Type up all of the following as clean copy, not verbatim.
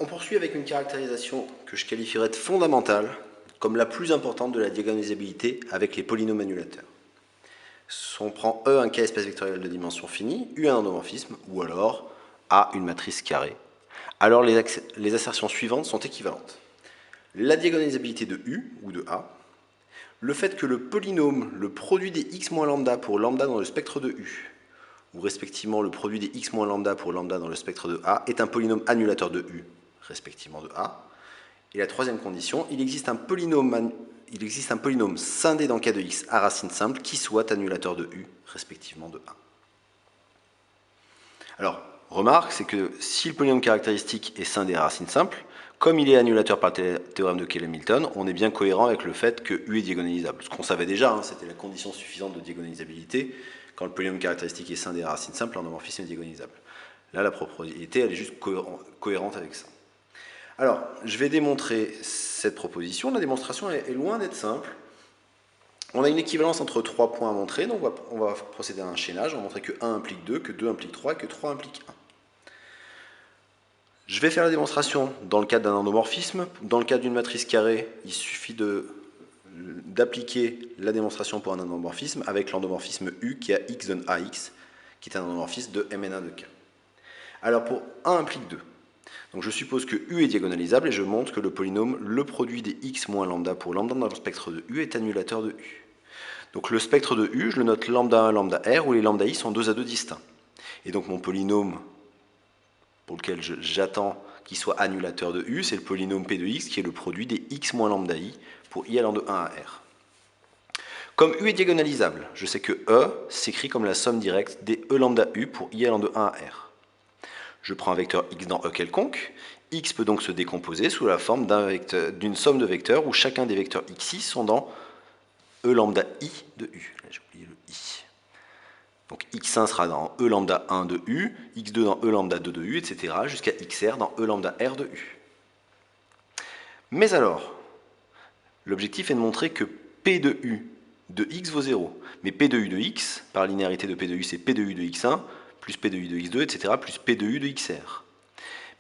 On poursuit avec une caractérisation que je qualifierais de fondamentale, comme la plus importante de la diagonalisabilité avec les polynômes annulateurs. On prend E un K espace vectoriel de dimension finie, U un endomorphisme, ou alors A une matrice carrée. Alors les assertions suivantes sont équivalentes. La diagonalisabilité de U, ou de A, le fait que le polynôme, le produit des x moins lambda pour lambda dans le spectre de U, ou respectivement le produit des x moins lambda pour lambda dans le spectre de A, est un polynôme annulateur de U, respectivement de A. Et la troisième condition, il existe un polynôme scindé dans K de x à racine simple qui soit annulateur de U, respectivement de A. Alors, remarque, c'est que si le polynôme caractéristique est scindé à racine simple, comme il est annulateur par le théorème de Cayley-Hamilton, on est bien cohérent avec le fait que U est diagonalisable. Ce qu'on savait déjà, c'était la condition suffisante de diagonalisabilité. Quand le polynôme caractéristique est scindé à racine simple, l'endomorphisme est diagonalisable. Là, la propriété, elle est juste cohérente avec ça. Alors, je vais démontrer cette proposition. La démonstration est loin d'être simple. On a une équivalence entre 3 points à montrer, donc on va procéder à un chaînage. On va montrer que 1 implique 2, que 2 implique 3, que 3 implique 1. Je vais faire la démonstration dans le cadre d'un endomorphisme. Dans le cadre d'une matrice carrée, il suffit d'appliquer la démonstration pour un endomorphisme avec l'endomorphisme U qui a x donne AX, qui est un endomorphisme de MNA de K. Alors pour 1 implique 2. Donc je suppose que U est diagonalisable et je montre que le polynôme, le produit des x moins lambda pour lambda dans le spectre de U est annulateur de U. Donc le spectre de U, je le note lambda 1, lambda R, où les lambda I sont 2 à 2 distincts. Et donc mon polynôme pour lequel j'attends qu'il soit annulateur de U, c'est le polynôme P de x qui est le produit des x moins lambda I pour I allant de 1 à R. Comme U est diagonalisable, je sais que E s'écrit comme la somme directe des E lambda U pour I allant de 1 à R. Je prends un vecteur x dans E quelconque. X peut donc se décomposer sous la forme d'une somme de vecteurs où chacun des vecteurs xi sont dans E lambda I de U. Là, j'ai oublié le I. Donc x1 sera dans E lambda 1 de U, x2 dans E lambda 2 de U, etc. jusqu'à xr dans E lambda R de U. Mais alors, l'objectif est de montrer que P de U de x vaut 0. Mais P de U de x, par linéarité de P de U, c'est P de U de x1, plus P de U de x2, etc., plus P de U de xr.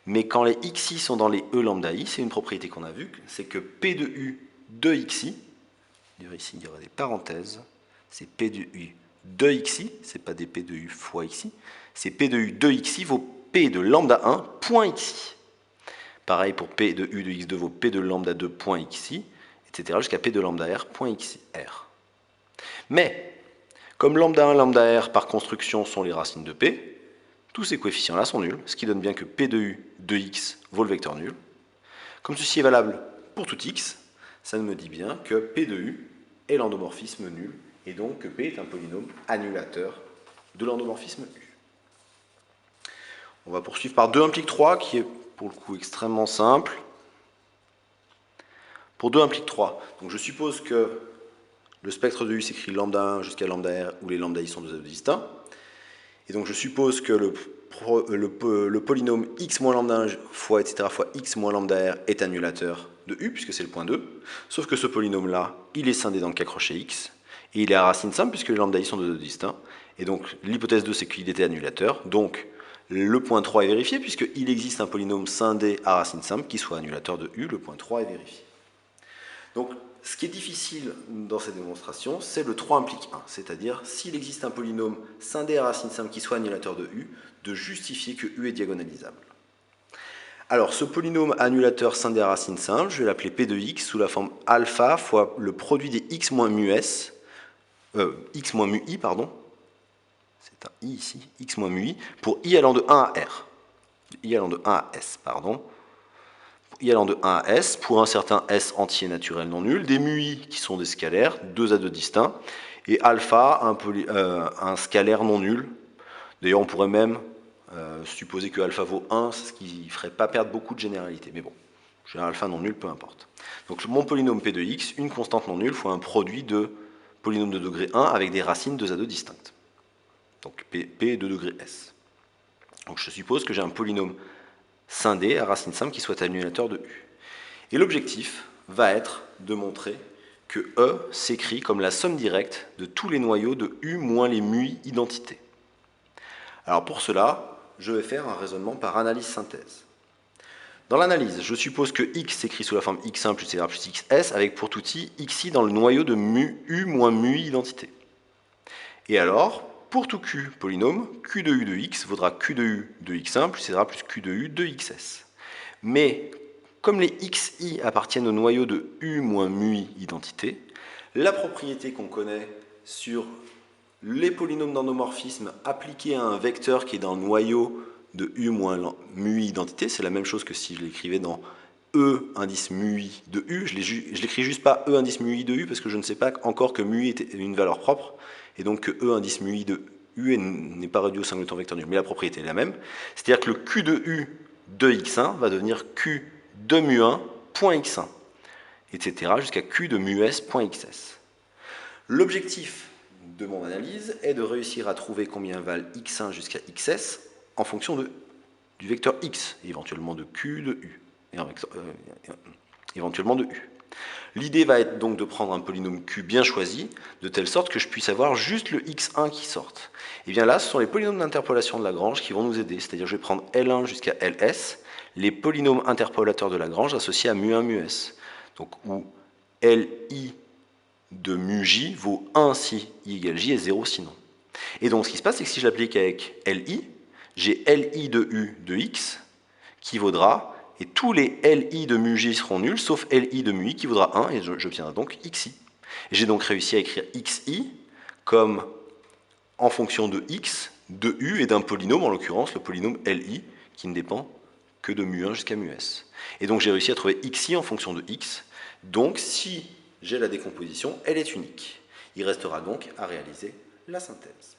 Mais quand les xi sont dans les E lambda I, c'est une propriété qu'on a vue, c'est que P de U de xi, ici il y aura des parenthèses, c'est P de U de xi, c'est pas des P de U fois xi, c'est P de U de xi vaut P de lambda 1 point xi. Pareil pour P de U de x2 vaut P de lambda 2 point xi, etc. jusqu'à P de lambda R point xr. Mais, comme lambda 1 lambda R par construction sont les racines de P, tous ces coefficients-là sont nuls, ce qui donne bien que P de U de x vaut le vecteur nul. Comme ceci est valable pour tout x, ça me dit bien que P de U est l'endomorphisme nul, et donc que P est un polynôme annulateur de l'endomorphisme U. On va poursuivre par 2 implique 3, qui est pour le coup extrêmement simple. Pour 2 implique 3, donc je suppose que le spectre de U s'écrit lambda 1 jusqu'à lambda R, où les lambda I sont 2 à 2 distincts. Et donc je suppose que le polynôme x moins lambda 1 fois etc. fois x moins lambda R est annulateur de U, puisque c'est le point 2. Sauf que ce polynôme-là, il est scindé dans K crochet x, et il est à racine simple, puisque les lambda I sont de 2 distincts. Et donc l'hypothèse 2, c'est qu'il était annulateur. Donc le point 3 est vérifié, puisqu'il existe un polynôme scindé à racine simple qui soit annulateur de U. Le point 3 est vérifié. Donc, ce qui est difficile dans cette démonstration, c'est le 3 implique 1, c'est-à-dire s'il existe un polynôme scindé à racine simple qui soit annulateur de U, de justifier que U est diagonalisable. Alors, ce polynôme annulateur scindé à racine simple, je vais l'appeler P de x sous la forme alpha fois le produit des x moins mu s, x moins mu i, pardon, c'est un i ici, x moins mu i, pour i allant de 1 à R, i allant de 1 à s, pardon, I allant de 1 à S, pour un certain S entier naturel non nul, des mu I qui sont des scalaires, 2 à 2 distincts, et alpha, un scalaire non nul. D'ailleurs, on pourrait même supposer que alpha vaut 1, ce qui ne ferait pas perdre beaucoup de généralité. Mais bon, j'ai un alpha non nul, peu importe. Donc mon polynôme P de x, une constante non nulle, fois un produit de polynôme de degré 1 avec des racines 2 à 2 distinctes. Donc P de degré S. Donc je suppose que j'ai un polynôme scindé à racine simple qui soit annulateur de U. Et l'objectif va être de montrer que E s'écrit comme la somme directe de tous les noyaux de U moins les mu I identités. Alors pour cela, je vais faire un raisonnement par analyse-synthèse. Dans l'analyse, je suppose que x s'écrit sous la forme x1 plus etc plus xs, avec pour tout i, xi dans le noyau de mu u moins mu i identité. Et alors, pour tout q polynôme, q de u de x vaudra q de u de x1 plus etc plus q de u de xs. Mais, comme les xi appartiennent au noyau de u moins mu i identité, la propriété qu'on connaît sur les polynômes d'endomorphisme appliqués à un vecteur qui est dans le noyau de u moins mu i identité, c'est la même chose que si je l'écrivais dans e indice mu i de u, je l'écris juste pas e indice mu i de u parce que je ne sais pas encore que mu i est une valeur propre, et donc que e indice mu i de u n'est pas réduit au singleton vecteur nul, mais la propriété est la même, c'est-à-dire que le q de u de x1 va devenir q de mu1 point x1, etc. jusqu'à q de mu s point xs. L'objectif de mon analyse est de réussir à trouver combien valent x1 jusqu'à xs en fonction du vecteur x, éventuellement de q de u, éventuellement de u. L'idée va être donc de prendre un polynôme q bien choisi, de telle sorte que je puisse avoir juste le x1 qui sorte. Et bien là, ce sont les polynômes d'interpolation de Lagrange qui vont nous aider, c'est-à-dire je vais prendre L1 jusqu'à Ls, les polynômes interpolateurs de Lagrange associés à mu1, mu-s. Donc où Li de mu j vaut 1 si i égale j et 0 sinon. Et donc ce qui se passe, c'est que si je l'applique avec Li, j'ai Li de u de x qui vaudra, et tous les Li de mu j seront nuls, sauf Li de mu i qui vaudra 1, et j'obtiendrai donc xi. J'ai donc réussi à écrire xi comme en fonction de x, de u et d'un polynôme, en l'occurrence le polynôme Li, qui ne dépend que de mu1 jusqu'à mu-s. Et donc j'ai réussi à trouver xi en fonction de x, donc si j'ai la décomposition, elle est unique. Il restera donc à réaliser la synthèse.